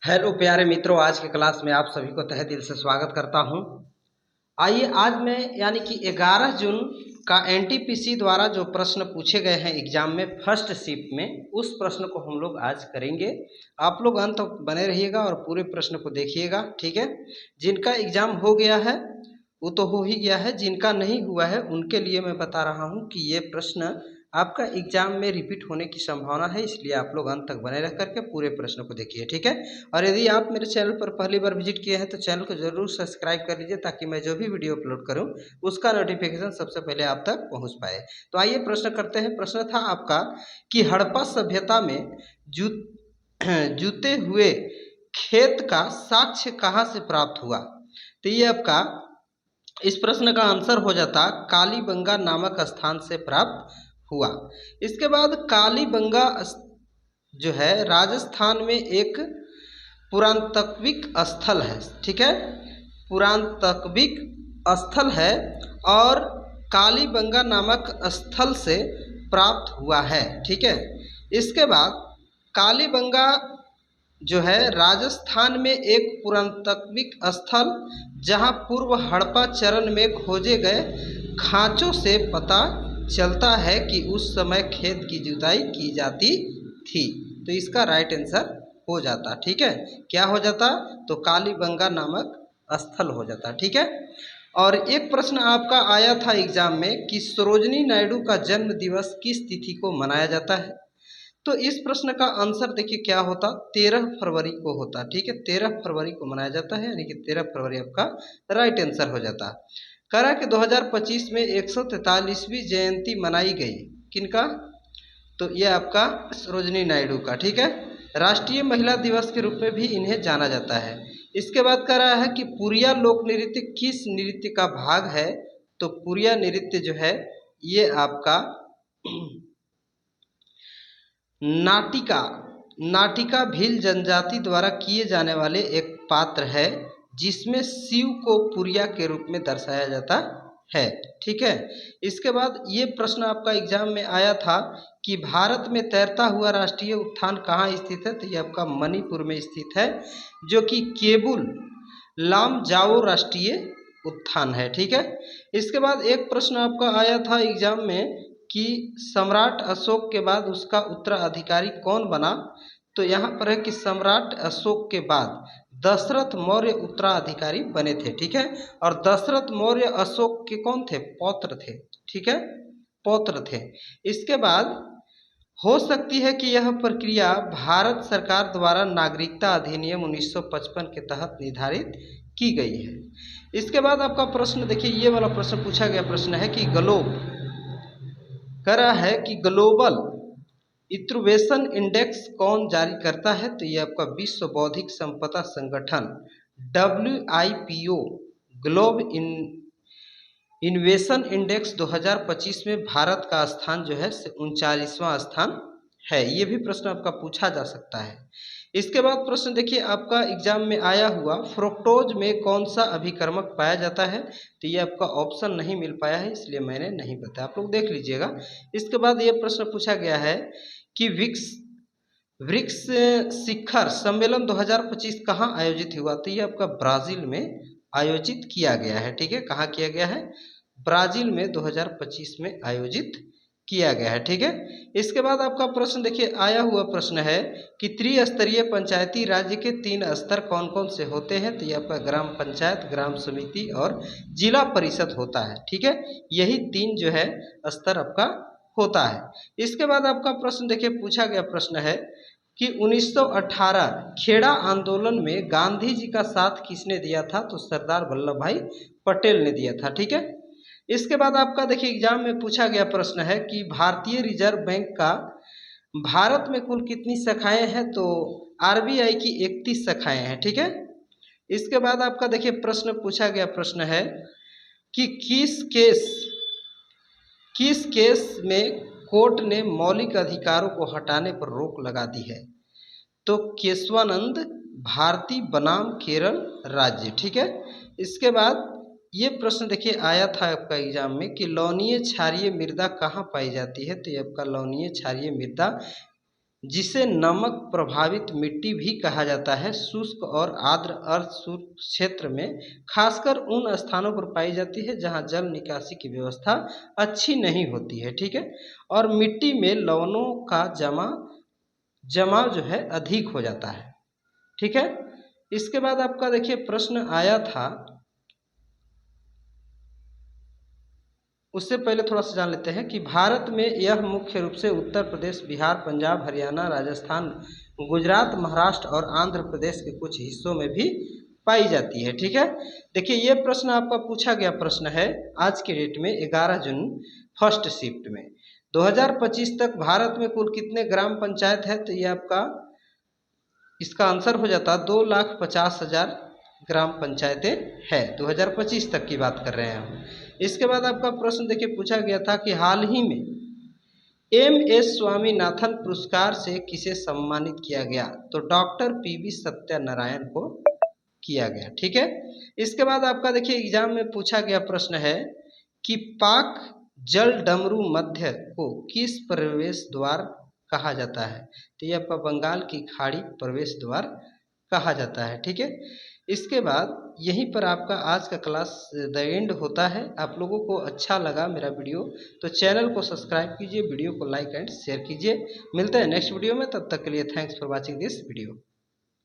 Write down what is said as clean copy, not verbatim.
Hello प्यारे मित्रों, आज के क्लास में आप सभी को तहे दिल से स्वागत करता हूं। आइए आज मैं यानी कि 11 जून का एनटीपीसी द्वारा जो प्रश्न पूछे गए हैं एग्जाम में फर्स्ट शिफ्ट में, उस प्रश्न को हम लोग आज करेंगे। आप लोग अंत तक बने रहिएगा और पूरे प्रश्न को देखिएगा, ठीक है। जिनका एग्जाम हो गया है वो तो हो ही गया है, जिनका नहीं हुआ है उनके लिए मैं बता रहा हूँ कि ये प्रश्न आपका एग्जाम में रिपीट होने की संभावना है, इसलिए आप लोग अंत तक बने रह करके पूरे प्रश्न को देखिए, ठीक है। और यदि आप मेरे चैनल पर पहली बार विजिट किए हैं तो चैनल को जरूर सब्सक्राइब कर लीजिए, ताकि मैं जो भी वीडियो अपलोड करूं उसका नोटिफिकेशन सबसे पहले आप तक पहुंच पाए। तो आइए प्रश्न करते हैं। प्रश्न था आपका कि हड़प्पा सभ्यता में जूते हुए खेत का साक्ष्य कहाँ से प्राप्त हुआ। तो ये आपका इस प्रश्न का आंसर हो जाता कालीबंगा नामक स्थान से प्राप्त हुआ। इसके बाद कालीबंगा जो है राजस्थान में एक पुरातत्विक स्थल है, ठीक है, पुरातत्विक स्थल है और कालीबंगा नामक स्थल से प्राप्त हुआ है, ठीक है। इसके बाद कालीबंगा जो है राजस्थान में एक पुरातत्विक स्थल, जहां पूर्व हड़प्पा चरण में खोजे गए खांचों से पता चलता है कि उस समय खेत की जुताई की जाती थी। तो इसका राइट आंसर हो जाता, ठीक है। क्या हो जाता? तो कालीबंगा नामक स्थल हो जाता, ठीक है। और एक प्रश्न आपका आया था एग्जाम में कि सरोजिनी नायडू का जन्म दिवस किस तिथि को मनाया जाता है। तो इस प्रश्न का आंसर देखिए क्या होता, 13 फरवरी को होता, ठीक है। 13 फरवरी को मनाया जाता है, यानी कि 13 फरवरी आपका राइट आंसर हो जाता। करा कि 2025 में 143वीं जयंती मनाई गई, किनका? तो ये आपका सरोजिनी नायडू का, ठीक है। राष्ट्रीय महिला दिवस के रूप में भी इन्हें जाना जाता है। इसके बाद कह रहा है कि पुरिया लोक नृत्य किस नृत्य का भाग है। तो पुरिया नृत्य जो है ये आपका नाटिका भील जनजाति द्वारा किए जाने वाले एक पात्र है, जिसमें शिव को पुरिया के रूप में दर्शाया जाता है, ठीक है। इसके बाद ये प्रश्न आपका एग्जाम में आया था कि भारत में तैरता हुआ राष्ट्रीय उद्यान कहाँ स्थित है। तो ये आपका मणिपुर में स्थित है, जो कि केबुल लामजाओ राष्ट्रीय उद्यान है, ठीक है। इसके बाद एक प्रश्न आपका आया था एग्जाम में कि सम्राट अशोक के बाद उसका उत्तराधिकारी कौन बना। तो यहाँ पर है कि सम्राट अशोक के बाद दशरथ मौर्य उत्तराधिकारी बने थे, ठीक है। और दशरथ मौर्य अशोक के कौन थे? पौत्र थे, ठीक है, पौत्र थे। इसके बाद हो सकती है कि यह प्रक्रिया भारत सरकार द्वारा नागरिकता अधिनियम 1955 के तहत निर्धारित की गई है। इसके बाद आपका प्रश्न देखिए, ये वाला प्रश्न पूछा गया प्रश्न है कि कह रहा है कि ग्लोबल इनोवेशन इंडेक्स कौन जारी करता है। तो ये आपका विश्व बौद्धिक संपदा संगठन WIPO ग्लोब इनोवेशन इंडेक्स 2025 में भारत का स्थान जो है 39वां स्थान है। ये भी प्रश्न आपका पूछा जा सकता है। इसके बाद प्रश्न देखिए आपका एग्जाम में आया हुआ, फ्रुक्टोज में कौन सा अभिकर्मक पाया जाता है। तो ये आपका ऑप्शन नहीं मिल पाया है, इसलिए मैंने नहीं बताया, आप लोग देख लीजिएगा। इसके बाद ये प्रश्न पूछा गया है कि ब्रिक्स शिखर सम्मेलन 2025 कहाँ आयोजित हुआ। तो ये आपका ब्राजील में आयोजित किया गया है, ठीक है। कहाँ किया गया है? ब्राजील में 2025 में आयोजित किया गया है, ठीक है। इसके बाद आपका प्रश्न देखिए आया हुआ प्रश्न है कि त्रिस्तरीय पंचायती राज्य के 3 स्तर कौन कौन से होते हैं। तो ये आपका ग्राम पंचायत, ग्राम समिति और जिला परिषद होता है, ठीक है। यही 3 जो है स्तर आपका होता है। इसके बाद आपका प्रश्न देखिए पूछा गया प्रश्न है कि 1918 खेड़ा आंदोलन में गांधी जी का साथ किसने दिया था। तो सरदार वल्लभ भाई पटेल ने दिया था, ठीक है। इसके बाद आपका देखिए एग्जाम में पूछा गया प्रश्न है कि भारतीय रिजर्व बैंक का भारत में कुल कितनी शाखाएं हैं। तो RBI की 31 शाखाएं हैं, ठीक है। इसके बाद आपका देखिए प्रश्न पूछा गया प्रश्न है कि किस केस में कोर्ट ने मौलिक अधिकारों को हटाने पर रोक लगा दी है। तो केशवानंद भारती बनाम केरल राज्य, ठीक है। इसके बाद ये प्रश्न देखिए आया था आपका एग्जाम में कि लवणीय क्षारीय मृदा कहाँ पाई जाती है। तो ये आपका लवणीय क्षारीय मृदा जिसे नमक प्रभावित मिट्टी भी कहा जाता है, शुष्क और आर्द्र अर्ध शुष्क क्षेत्र में खासकर उन स्थानों पर पाई जाती है जहां जल निकासी की व्यवस्था अच्छी नहीं होती है। ठीक है, और मिट्टी में लवणों का जमाव जो है अधिक हो जाता है। ठीक है, इसके बाद आपका देखिए प्रश्न आया था, उससे पहले थोड़ा सा जान लेते हैं कि भारत में यह मुख्य रूप से उत्तर प्रदेश, बिहार, पंजाब, हरियाणा, राजस्थान, गुजरात, महाराष्ट्र और आंध्र प्रदेश के कुछ हिस्सों में भी पाई जाती है। ठीक है, देखिए ये प्रश्न आपका पूछा गया प्रश्न है आज के डेट में 11 जून फर्स्ट शिफ्ट में। 2025 तक भारत में कुल कितने ग्राम पंचायत है, तो ये आपका इसका आंसर हो जाता 2,50,000 ग्राम पंचायतें है। 2025 तक की बात कर रहे हैं हम। इसके बाद आपका प्रश्न देखिए पूछा गया था कि हाल ही में MS स्वामीनाथन पुरस्कार से किसे सम्मानित किया गया, तो डॉक्टर PV सत्यानारायण को किया गया। ठीक है, इसके बाद आपका देखिए एग्जाम में पूछा गया प्रश्न है कि पाक जल डमरू मध्य को किस प्रवेश द्वार कहा जाता है, तो ये आपका बंगाल की खाड़ी प्रवेश द्वार कहा जाता है। ठीक है, इसके बाद यहीं पर आपका आज का क्लास द एंड होता है। आप लोगों को अच्छा लगा मेरा वीडियो तो चैनल को सब्सक्राइब कीजिए, वीडियो को लाइक एंड शेयर कीजिए। मिलते हैं नेक्स्ट वीडियो में, तब तक के लिए thanks for watching this video.